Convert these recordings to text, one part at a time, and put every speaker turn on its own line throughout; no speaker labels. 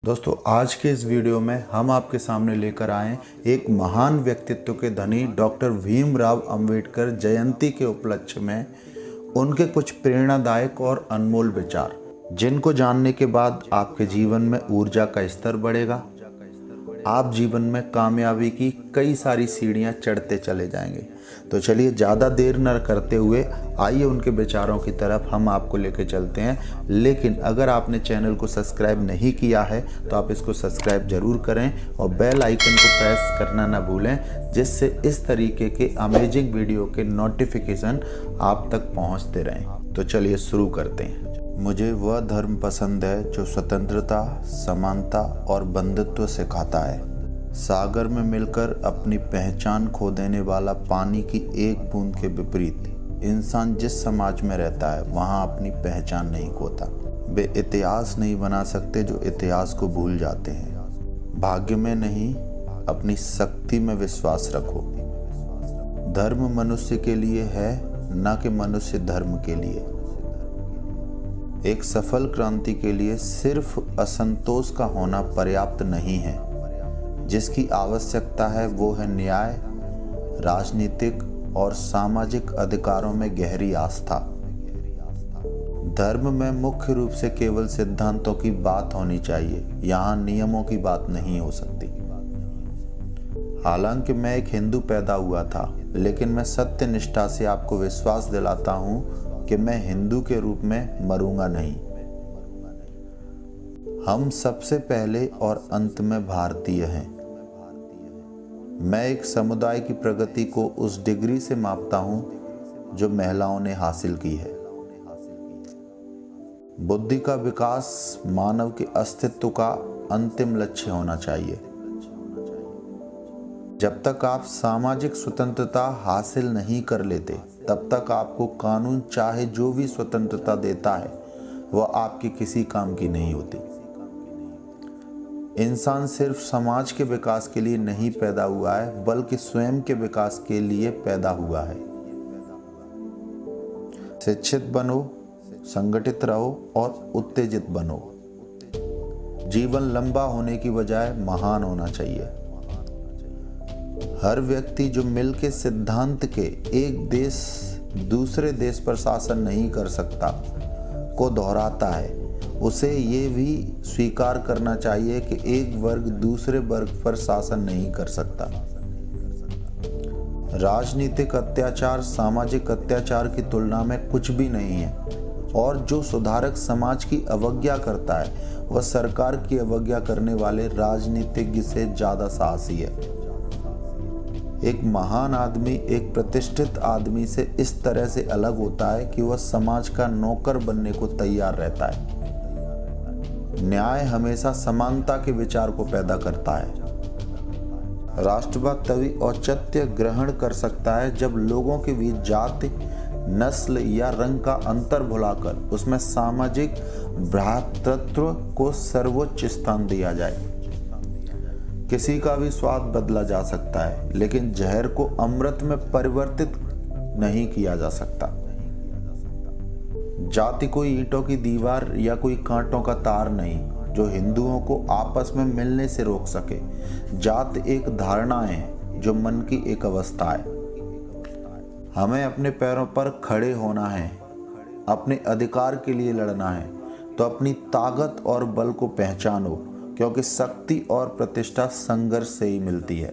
दोस्तों, आज के इस वीडियो में हम आपके सामने लेकर आए एक महान व्यक्तित्व के धनी डॉक्टर भीमराव अंबेडकर जयंती के उपलक्ष्य में उनके कुछ प्रेरणादायक और अनमोल विचार, जिनको जानने के बाद आपके जीवन में ऊर्जा का स्तर बढ़ेगा। आप जीवन में कामयाबी की कई सारी सीढ़ियां चढ़ते चले जाएंगे। तो चलिए, ज़्यादा देर न करते हुए आइए उनके विचारों की तरफ हम आपको लेके चलते हैं। लेकिन अगर आपने चैनल को सब्सक्राइब नहीं किया है तो आप इसको सब्सक्राइब जरूर करें और बेल आइकन को प्रेस करना ना भूलें, जिससे इस तरीके के अमेजिंग वीडियो के नोटिफिकेशन आप तक पहुंचते रहें। तो चलिए शुरू करते हैं। मुझे वह धर्म पसंद है जो स्वतंत्रता, समानता और बंधुत्व सिखाता है। सागर में मिलकर अपनी पहचान खो देने वाला पानी की एक बूंद के विपरीत इंसान जिस समाज में रहता है वहाँ अपनी पहचान नहीं खोता। वे इतिहास नहीं बना सकते जो इतिहास को भूल जाते हैं। भाग्य में नहीं, अपनी शक्ति में विश्वास रखो। धर्म मनुष्य के लिए है, न कि मनुष्य धर्म के लिए। एक सफल क्रांति के लिए सिर्फ असंतोष का होना पर्याप्त नहीं है। जिसकी आवश्यकता है वो है न्याय, राजनीतिक और सामाजिक अधिकारों में गहरी आस्था। धर्म में मुख्य रूप से केवल सिद्धांतों की बात होनी चाहिए, यहाँ नियमों की बात नहीं हो सकती। हालांकि मैं एक हिंदू पैदा हुआ था, लेकिन मैं सत्य निष्ठा से आपको विश्वास दिलाता हूँ कि मैं हिंदू के रूप में मरूंगा नहीं। हम सबसे पहले और अंत में भारतीय हैं। मैं एक समुदाय की प्रगति को उस डिग्री से मापता हूं जो महिलाओं ने हासिल की है। बुद्धि का विकास मानव के अस्तित्व का अंतिम लक्ष्य होना चाहिए। जब तक आप सामाजिक स्वतंत्रता हासिल नहीं कर लेते, तब तक आपको कानून चाहे जो भी स्वतंत्रता देता है वह आपके किसी काम की नहीं होती। इंसान सिर्फ समाज के विकास के लिए नहीं पैदा हुआ है, बल्कि स्वयं के विकास के लिए पैदा हुआ है। शिक्षित बनो, संगठित रहो और उत्तेजित बनो। जीवन लंबा होने की बजाय महान होना चाहिए। हर व्यक्ति जो मिल के सिद्धांत के एक देश दूसरे देश पर शासन नहीं कर सकता को दोहराता है, उसे ये भी स्वीकार करना चाहिए कि एक वर्ग दूसरे वर्ग पर शासन नहीं कर सकता। राजनीतिक अत्याचार सामाजिक अत्याचार की तुलना में कुछ भी नहीं है, और जो सुधारक समाज की अवज्ञा करता है वह सरकार की अवज्ञा करने वाले राजनीतिज्ञ से ज्यादा साहसी है। एक महान आदमी एक प्रतिष्ठित आदमी से इस तरह से अलग होता है कि वह समाज का नौकर बनने को तैयार रहता है। न्याय हमेशा समानता के विचार को पैदा करता है। राष्ट्रवाद तभी औचित्य ग्रहण कर सकता है जब लोगों के बीच जाति, नस्ल या रंग का अंतर भुलाकर उसमें सामाजिक भ्रातृत्व को सर्वोच्च स्थान दिया जाए। किसी का भी स्वाद बदला जा सकता है, लेकिन जहर को अमृत में परिवर्तित नहीं किया जा सकता। जाति कोई ईंटों की दीवार या कोई कांटों का तार नहीं जो हिंदुओं को आपस में मिलने से रोक सके। जात एक धारणा है जो मन की एक अवस्था है। हमें अपने पैरों पर खड़े होना है, अपने अधिकार के लिए लड़ना है, तो अपनी ताकत और बल को पहचानो, क्योंकि शक्ति और प्रतिष्ठा संघर्ष से ही मिलती है।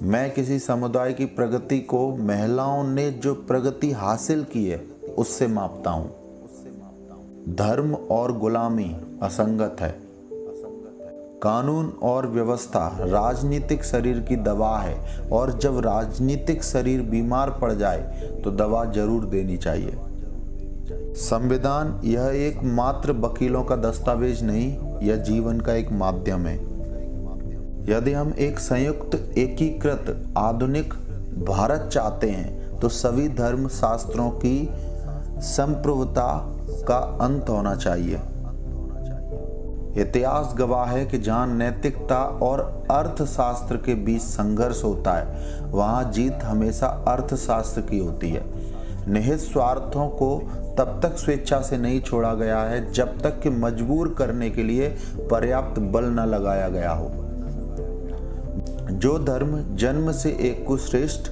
मैं किसी समुदाय की प्रगति को महिलाओं ने जो प्रगति हासिल की है उससे मापता हूं। धर्म और गुलामी असंगत है। कानून और व्यवस्था राजनीतिक शरीर की दवा है, और जब राजनीतिक शरीर बीमार पड़ जाए तो दवा जरूर देनी चाहिए। संविधान यह एक मात्र वकीलों का दस्तावेज नहीं, यह जीवन का एक माध्यम है। यदि हम एक संयुक्त, एकीकृत, आधुनिक भारत चाहते हैं तो सभी धर्म शास्त्रों की संप्रभुता का अंत होना चाहिए। इतिहास गवाह है कि जहाँ नैतिकता और अर्थशास्त्र के बीच संघर्ष होता है, वहाँ जीत हमेशा अर्थशास्त्र की होती है। निहित स्वार्थों को तब तक स्वेच्छा से नहीं छोड़ा गया है जब तक कि मजबूर करने के लिए पर्याप्त बल न लगाया गया हो। जो धर्म जन्म से एक को श्रेष्ठ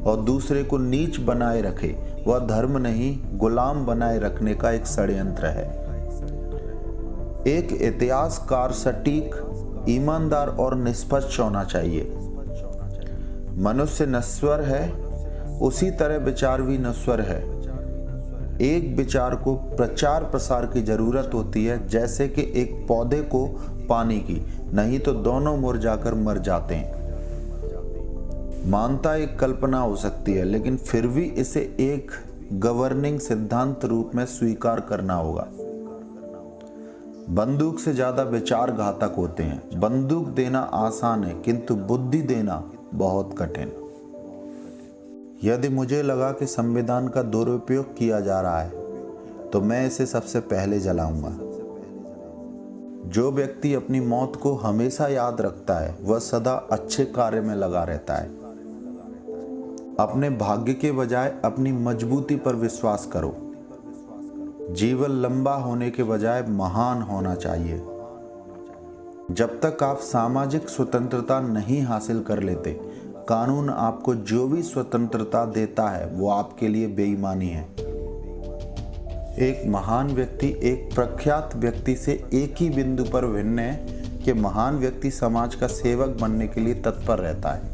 और दूसरे को नीच बनाए रखे, वह धर्म नहीं, गुलाम बनाए रखने का एक षड्यंत्र है। एक इतिहासकार सटीक, ईमानदार और निष्पक्ष होना चाहिए। मनुष्य नश्वर है, उसी तरह विचार भी नश्वर है। एक विचार को प्रचार प्रसार की जरूरत होती है, जैसे कि एक पौधे को पानी की, नहीं तो दोनों मुरझाकर मर जाते हैं। मानता एक कल्पना हो सकती है, लेकिन फिर भी इसे एक गवर्निंग सिद्धांत रूप में स्वीकार करना होगा। बंदूक से ज्यादा विचार घातक होते हैं। बंदूक देना आसान है, किंतु बुद्धि देना बहुत कठिन। यदि मुझे लगा कि संविधान का दुरुपयोग किया जा रहा है, तो मैं इसे सबसे पहले जलाऊंगा। जो व्यक्ति अपनी मौत को हमेशा याद रखता है, वह सदा अच्छे कार्य में लगा रहता है। अपने भाग्य के बजाय अपनी मजबूती पर विश्वास करो। जीवन लंबा होने के बजाय महान होना चाहिए। जब तक आप सामाजिक स्वतंत्रता नहीं हासिल कर लेते, कानून आपको जो भी स्वतंत्रता देता है वो आपके लिए बेईमानी है। एक महान व्यक्ति एक प्रख्यात व्यक्ति से एक ही बिंदु पर भिन्न है कि महान व्यक्ति समाज का सेवक बनने के लिए तत्पर रहता है।